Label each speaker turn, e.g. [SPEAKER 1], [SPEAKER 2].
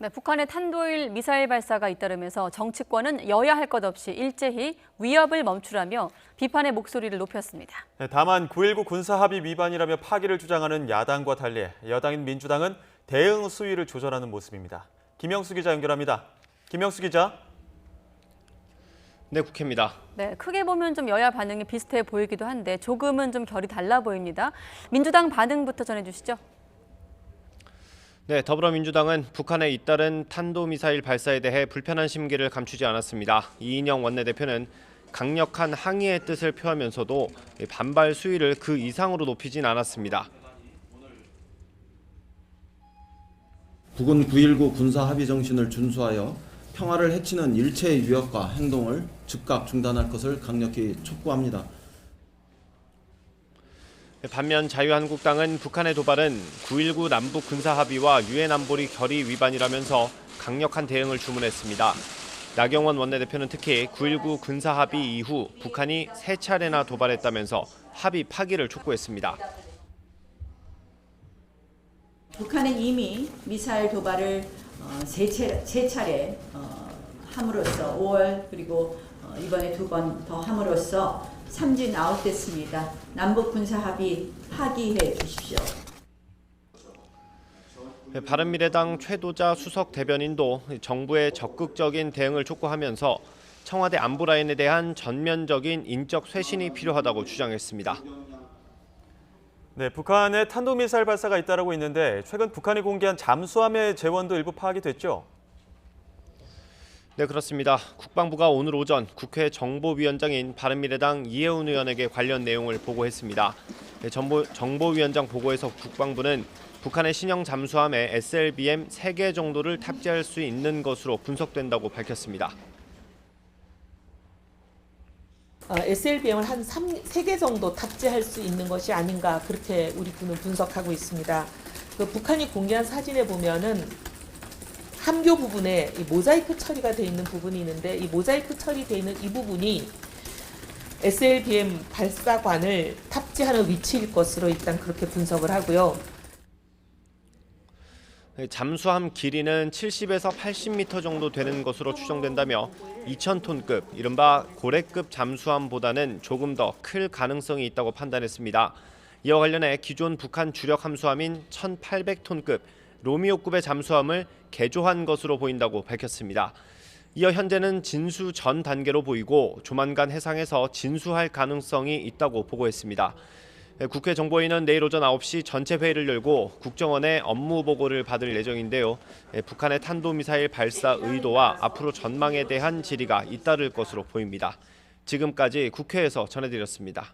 [SPEAKER 1] 네, 북한의 탄도일 미사일 발사가 잇따르면서 정치권은 여야 할 것 없이 일제히 위협을 멈추라며 비판의 목소리를 높였습니다.
[SPEAKER 2] 네, 다만 9.19 군사합의 위반이라며 파기를 주장하는 야당과 달리 여당인 민주당은 대응 수위를 조절하는 모습입니다. 김영수 기자 연결합니다. 김영수 기자.
[SPEAKER 3] 네, 국회입니다.
[SPEAKER 1] 네, 크게 보면 좀 여야 반응이 비슷해 보이기도 한데 조금은 좀 결이 달라 보입니다. 민주당 반응부터 전해주시죠.
[SPEAKER 3] 네, 더불어민주당은 북한에 잇따른 탄도미사일 발사에 대해 불편한 심기를 감추지 않았습니다. 이인영 원내대표는 강력한 항의의 뜻을 표하면서도 반발 수위를 그 이상으로 높이진 않았습니다.
[SPEAKER 4] 북은 9.19 군사합의 정신을 준수하여 평화를 해치는 일체의 위협과 행동을 즉각 중단할 것을 강력히 촉구합니다.
[SPEAKER 3] 반면 자유한국당은 북한의 도발은 9.19 남북 군사합의와 유엔 안보리 결의 위반이라면서 강력한 대응을 주문했습니다. 나경원 원내대표는 특히 9.19 군사합의 이후 북한이 3차례나 도발했다면서 합의 파기를 촉구했습니다.
[SPEAKER 5] 북한은 이미 미사일 도발을 세 차례 함으로써 5월 그리고 이번에 2번 더 함으로써 삼진 아웃됐습니다. 남북 군사 합의 파기해 주십시오.
[SPEAKER 3] 바른미래당 최도자 수석 대변인도 정부의 적극적인 대응을 촉구하면서 청와대 안보 라인에 대한 전면적인 인적 쇄신이 필요하다고 주장했습니다.
[SPEAKER 2] 네, 북한의 탄도미사일 발사가 잇따르고 있는데 최근 북한이 공개한 잠수함의 재원도 일부 파악이 됐죠?
[SPEAKER 3] 네, 그렇습니다. 국방부가 오늘 오전 국회 정보위원장인 바른미래당 이해운 의원에게 관련 내용을 보고했습니다. 정보위원장 보고에서 국방부는 북한의 신형 잠수함에 SLBM 3개 정도를 탑재할 수 있는 것으로 분석된다고 밝혔습니다.
[SPEAKER 6] SLBM을 한 3개 정도 탑재할 수 있는 것이 아닌가 그렇게 우리 군은 분석하고 있습니다. 북한이 공개한 사진에 보면은 함교 부분에 이 모자이크 처리가 되어 있는 부분이 있는데 이 모자이크 처리되어 있는 이 부분이 SLBM 발사관을 탑재하는 위치일 것으로 일단 그렇게 분석을 하고요.
[SPEAKER 3] 잠수함 길이는 70에서 80m 정도 되는 것으로 추정된다며 2,000톤급, 이른바 고래급 잠수함보다는 조금 더 클 가능성이 있다고 판단했습니다. 이와 관련해 기존 북한 주력 함수함인 1,800톤급 로미오급의 잠수함을 개조한 것으로 보인다고 밝혔습니다. 이어 현재는 진수 전 단계로 보이고 조만간 해상에서 진수할 가능성이 있다고 보고했습니다. 국회 정보위는 내일 오전 9시 전체 회의를 열고 국정원의 업무 보고를 받을 예정인데요. 북한의 탄도미사일 발사 의도와 앞으로 전망에 대한 질의가 잇따를 것으로 보입니다. 지금까지 국회에서 전해드렸습니다.